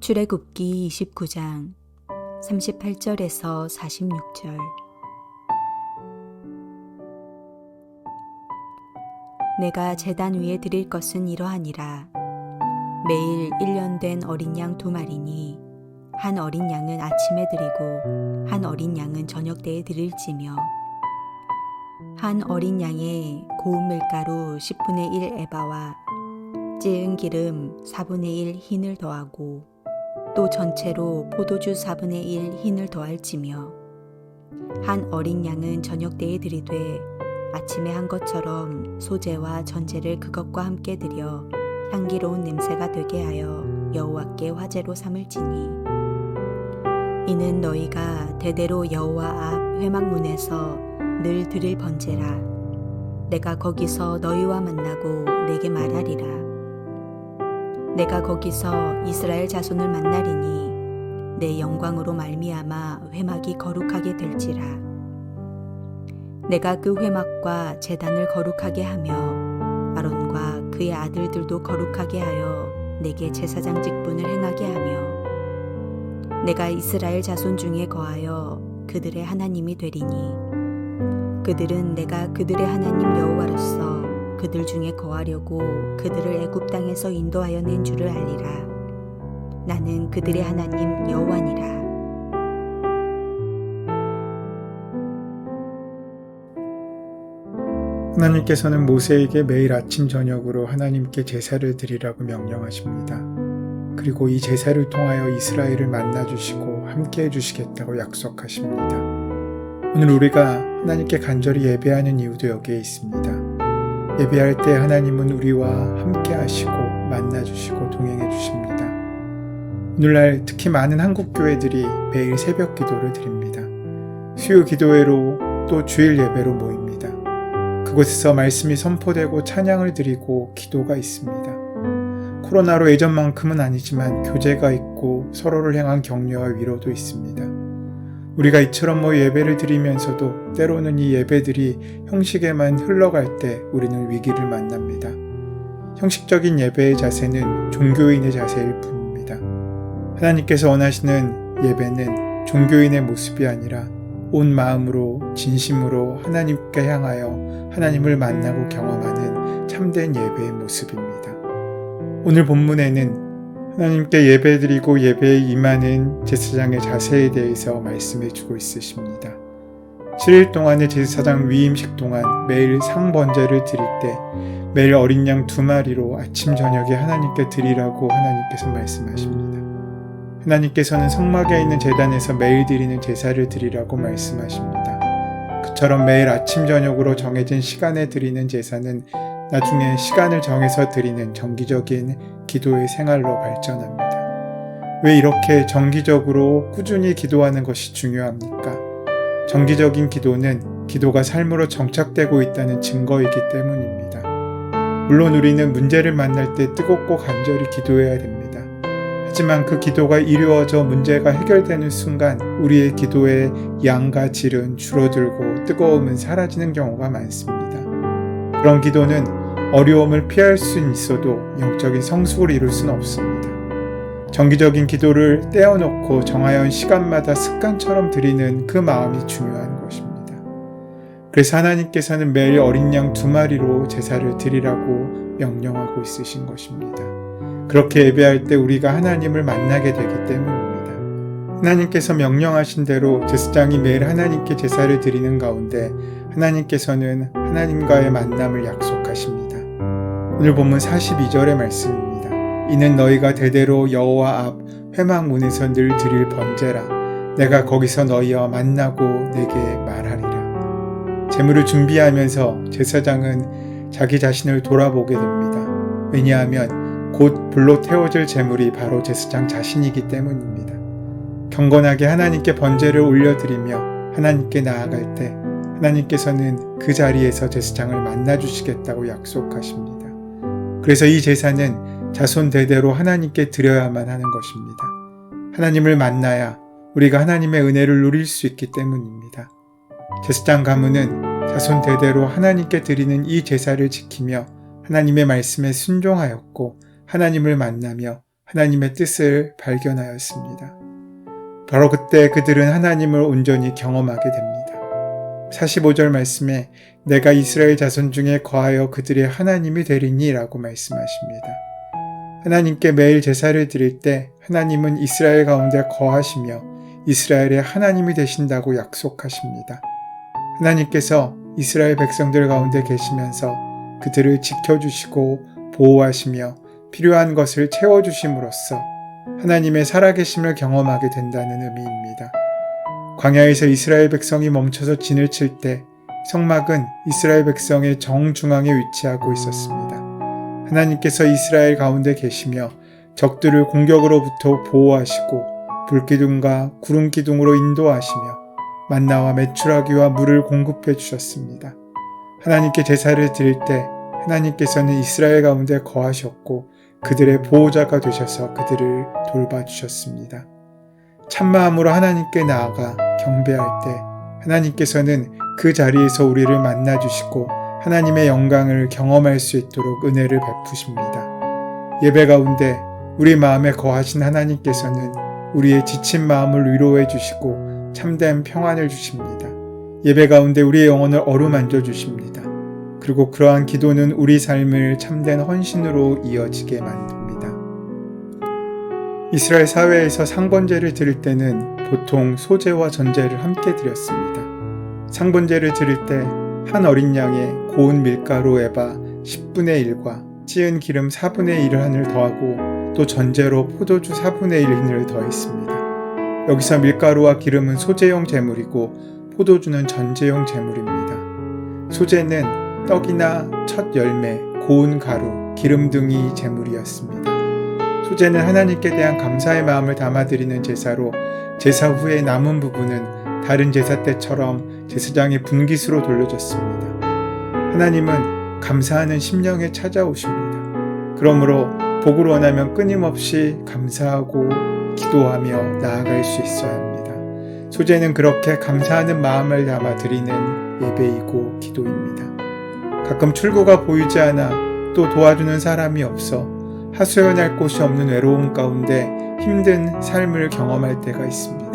출애굽기 29장 38절에서 46절. 내가 제단 위에 드릴 것은 이러하니라. 매일 1년 된 어린 양 2마리니 한 어린 양은 아침에 드리고 한 어린 양은 저녁 때에 드릴지며, 한 어린 양에 고운 밀가루 10분의 1 에바와 찌은 기름 4분의 1 흰을 더하고 또 전체로 포도주 4분의 1 흰을 더할지며, 한 어린 양은 저녁 때에 드리되 아침에 한 것처럼 소제와 전제를 그것과 함께 드려 향기로운 냄새가 되게 하여 여호와께 화제로 삼을지니, 이는 너희가 대대로 여호와 앞 회막문에서 늘 드릴 번제라. 내가 거기서 너희와 만나고 내게 말하리라. 내가 거기서 이스라엘 자손을 만나리니 내 영광으로 말미암아 회막이 거룩하게 될지라. 내가 그 회막과 제단을 거룩하게 하며 아론과 그의 아들들도 거룩하게 하여 내게 제사장 직분을 행하게 하며, 내가 이스라엘 자손 중에 거하여 그들의 하나님이 되리니 그들은 내가 그들의 하나님 여호와로서 그들 중에 거하려고 그들을 애굽 땅에서 인도하여 낸 줄을 알리라. 나는 그들의 하나님 여호와니라. 하나님께서는 모세에게 매일 아침 저녁으로 하나님께 제사를 드리라고 명령하십니다. 그리고 이 제사를 통하여 이스라엘을 만나주시고 함께 해주시겠다고 약속하십니다. 오늘 우리가 하나님께 간절히 예배하는 이유도 여기에 있습니다. 예배할 때 하나님은 우리와 함께 하시고 만나주시고 동행해 주십니다. 오늘날 특히 많은 한국교회들이 매일 새벽 기도를 드립니다. 수요 기도회로 또 주일 예배로 모입니다. 그곳에서 말씀이 선포되고 찬양을 드리고 기도가 있습니다. 코로나로 예전만큼은 아니지만 교제가 있고 서로를 향한 격려와 위로도 있습니다. 우리가 이처럼 예배를 드리면서도 때로는 이 예배들이 형식에만 흘러갈 때 우리는 위기를 만납니다. 형식적인 예배의 자세는 종교인의 자세일 뿐입니다. 하나님께서 원하시는 예배는 종교인의 모습이 아니라 온 마음으로 진심으로 하나님께 향하여 하나님을 만나고 경험하는 참된 예배의 모습입니다. 오늘 본문에는 하나님께 예배드리고 예배에 임하는 제사장의 자세에 대해서 말씀해주고 있으십니다. 7일 동안의 제사장 위임식 동안 매일 상번제를 드릴 때 매일 어린 양 2마리로 아침 저녁에 하나님께 드리라고 하나님께서 말씀하십니다. 하나님께서는 성막에 있는 제단에서 매일 드리는 제사를 드리라고 말씀하십니다. 그처럼 매일 아침 저녁으로 정해진 시간에 드리는 제사는 나중에 시간을 정해서 드리는 정기적인 기도의 생활로 발전합니다. 왜 이렇게 정기적으로 꾸준히 기도하는 것이 중요합니까? 정기적인 기도는 기도가 삶으로 정착되고 있다는 증거이기 때문입니다. 물론 우리는 문제를 만날 때 뜨겁고 간절히 기도해야 됩니다. 하지만 그 기도가 이루어져 문제가 해결되는 순간 우리의 기도의 양과 질은 줄어들고 뜨거움은 사라지는 경우가 많습니다. 그런 기도는 어려움을 피할 수는 있어도 영적인 성숙을 이룰 수는 없습니다. 정기적인 기도를 떼어놓고 정하여진 시간마다 습관처럼 드리는 그 마음이 중요한 것입니다. 그래서 하나님께서는 매일 어린 양 2마리로 제사를 드리라고 명령하고 있으신 것입니다. 그렇게 예배할 때 우리가 하나님을 만나게 되기 때문입니다. 하나님께서 명령하신 대로 제사장이 매일 하나님께 제사를 드리는 가운데 하나님께서는 하나님과의 만남을 약속하십니다. 오늘 본문 42절의 말씀입니다. 이는 너희가 대대로 여호와 앞 회막문에서 늘 드릴 번제라. 내가 거기서 너희와 만나고 내게 말하리라. 제물을 준비하면서 제사장은 자기 자신을 돌아보게 됩니다. 왜냐하면 곧 불로 태워질 제물이 바로 제사장 자신이기 때문입니다. 경건하게 하나님께 번제를 올려드리며 하나님께 나아갈 때 하나님께서는 그 자리에서 제사장을 만나주시겠다고 약속하십니다. 그래서 이 제사는 자손 대대로 하나님께 드려야만 하는 것입니다. 하나님을 만나야 우리가 하나님의 은혜를 누릴 수 있기 때문입니다. 제사장 가문은 자손 대대로 하나님께 드리는 이 제사를 지키며 하나님의 말씀에 순종하였고 하나님을 만나며 하나님의 뜻을 발견하였습니다. 바로 그때 그들은 하나님을 온전히 경험하게 됩니다. 45절 말씀에 내가 이스라엘 자손 중에 거하여 그들의 하나님이 되리니 라고 말씀하십니다. 하나님께 매일 제사를 드릴 때 하나님은 이스라엘 가운데 거하시며 이스라엘의 하나님이 되신다고 약속하십니다. 하나님께서 이스라엘 백성들 가운데 계시면서 그들을 지켜주시고 보호하시며 필요한 것을 채워주심으로써 하나님의 살아계심을 경험하게 된다는 의미입니다. 광야에서 이스라엘 백성이 멈춰서 진을 칠 때 성막은 이스라엘 백성의 정중앙에 위치하고 있었습니다. 하나님께서 이스라엘 가운데 계시며 적들을 공격으로부터 보호하시고 불기둥과 구름기둥으로 인도하시며 만나와 메추라기와 물을 공급해 주셨습니다. 하나님께 제사를 드릴 때 하나님께서는 이스라엘 가운데 거하셨고 그들의 보호자가 되셔서 그들을 돌봐주셨습니다. 참마음으로 하나님께 나아가 경배할 때 하나님께서는 그 자리에서 우리를 만나주시고 하나님의 영광을 경험할 수 있도록 은혜를 베푸십니다. 예배 가운데 우리 마음에 거하신 하나님께서는 우리의 지친 마음을 위로해 주시고 참된 평안을 주십니다. 예배 가운데 우리의 영혼을 어루만져 주십니다. 그리고 그러한 기도는 우리 삶을 참된 헌신으로 이어지게 만듭니다. 이스라엘 사회에서 상번제를 드릴 때는 보통 소제와 전제를 함께 드렸습니다. 상번제를 드릴 때 한 어린 양에 고운 밀가루 에바 10분의 1과 찌은 기름 4분의 1을 하늘 더하고 또 전제로 포도주 4분의 1을 더했습니다. 여기서 밀가루와 기름은 소제용 제물이고 포도주는 전제용 제물입니다. 소제는 떡이나 첫 열매, 고운 가루, 기름 등이 제물이었습니다. 소제는 하나님께 대한 감사의 마음을 담아드리는 제사로 제사 후에 남은 부분은 다른 제사 때처럼 제사장의 분깃으로 돌려졌습니다. 하나님은 감사하는 심령에 찾아오십니다. 그러므로 복을 원하면 끊임없이 감사하고 기도하며 나아갈 수 있어야 합니다. 소제는 그렇게 감사하는 마음을 담아 드리는 예배이고 기도입니다. 가끔 출구가 보이지 않아 또 도와주는 사람이 없어 하소연할 곳이 없는 외로움 가운데 힘든 삶을 경험할 때가 있습니다.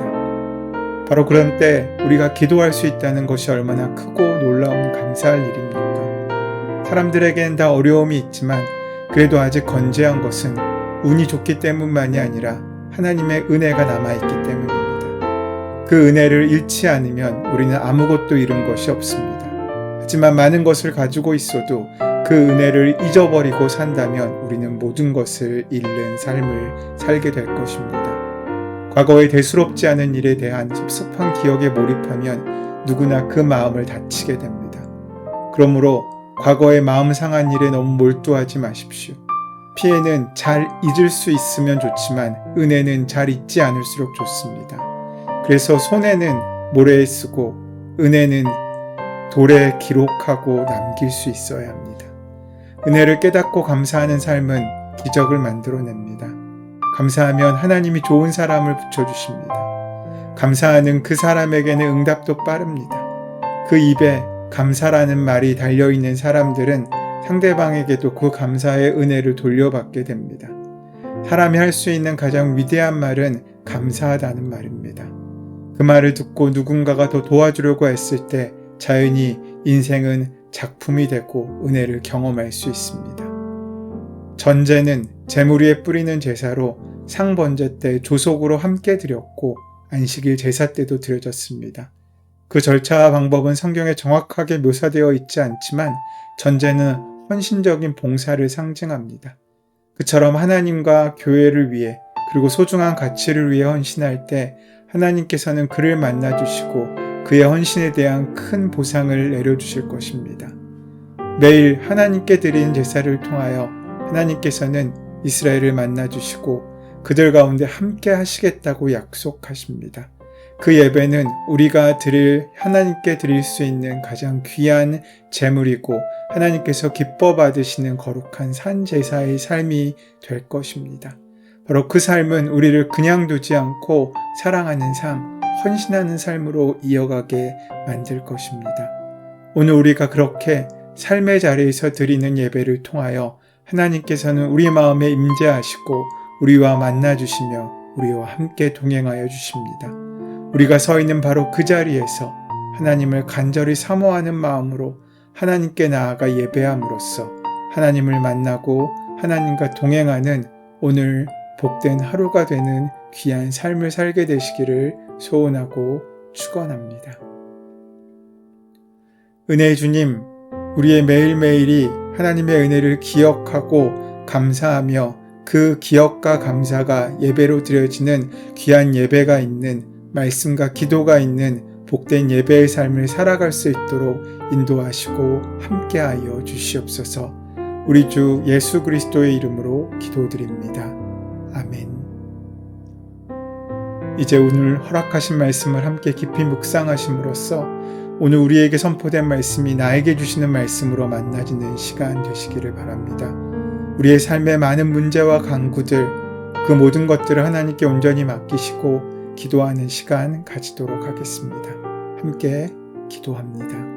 바로 그런 때 우리가 기도할 수 있다는 것이 얼마나 크고 놀라운 감사할 일입니까? 사람들에겐 다 어려움이 있지만 그래도 아직 건재한 것은 운이 좋기 때문만이 아니라 하나님의 은혜가 남아있기 때문입니다. 그 은혜를 잃지 않으면 우리는 아무것도 잃은 것이 없습니다. 하지만 많은 것을 가지고 있어도 그 은혜를 잊어버리고 산다면 우리는 모든 것을 잃는 삶을 살게 될 것입니다. 과거의 대수롭지 않은 일에 대한 섭섭한 기억에 몰입하면 누구나 그 마음을 다치게 됩니다. 그러므로 과거의 마음 상한 일에 너무 몰두하지 마십시오. 피해는 잘 잊을 수 있으면 좋지만 은혜는 잘 잊지 않을수록 좋습니다. 그래서 손에는 모래에 쓰고 은혜는 돌에 기록하고 남길 수 있어야 합니다. 은혜를 깨닫고 감사하는 삶은 기적을 만들어냅니다. 감사하면 하나님이 좋은 사람을 붙여주십니다. 감사하는 그 사람에게는 응답도 빠릅니다. 그 입에 감사라는 말이 달려있는 사람들은 상대방에게도 그 감사의 은혜를 돌려받게 됩니다. 사람이 할 수 있는 가장 위대한 말은 감사하다는 말입니다. 그 말을 듣고 누군가가 더 도와주려고 했을 때 자연히 인생은 작품이 되고 은혜를 경험할 수 있습니다. 전제는 제물 위에 뿌리는 제사로 상번제 때 조속으로 함께 드렸고 안식일 제사 때도 드려졌습니다. 그 절차와 방법은 성경에 정확하게 묘사되어 있지 않지만 전제는 헌신적인 봉사를 상징합니다. 그처럼 하나님과 교회를 위해 그리고 소중한 가치를 위해 헌신할 때 하나님께서는 그를 만나주시고 그의 헌신에 대한 큰 보상을 내려주실 것입니다. 매일 하나님께 드리는 제사를 통하여 하나님께서는 이스라엘을 만나주시고 그들 가운데 함께 하시겠다고 약속하십니다. 그 예배는 우리가 하나님께 드릴 수 있는 가장 귀한 제물이고 하나님께서 기뻐 받으시는 거룩한 산제사의 삶이 될 것입니다. 바로 그 삶은 우리를 그냥 두지 않고 사랑하는 삶, 헌신하는 삶으로 이어가게 만들 것입니다. 오늘 우리가 그렇게 삶의 자리에서 드리는 예배를 통하여 하나님께서는 우리 마음에 임재하시고 우리와 만나 주시며 우리와 함께 동행하여 주십니다. 우리가 서 있는 바로 그 자리에서 하나님을 간절히 사모하는 마음으로 하나님께 나아가 예배함으로써 하나님을 만나고 하나님과 동행하는 오늘 복된 하루가 되는 귀한 삶을 살게 되시기를 소원하고 축원합니다. 은혜의 주님, 우리의 매일매일이 하나님의 은혜를 기억하고 감사하며 그 기억과 감사가 예배로 드려지는 귀한 예배가 있는 말씀과 기도가 있는 복된 예배의 삶을 살아갈 수 있도록 인도하시고 함께하여 주시옵소서. 우리 주 예수 그리스도의 이름으로 기도드립니다. 아멘. 이제 오늘 허락하신 말씀을 함께 깊이 묵상하심으로써 오늘 우리에게 선포된 말씀이 나에게 주시는 말씀으로 만나지는 시간 되시기를 바랍니다. 우리의 삶의 많은 문제와 간구들, 그 모든 것들을 하나님께 온전히 맡기시고 기도하는 시간 가지도록 하겠습니다. 함께 기도합니다.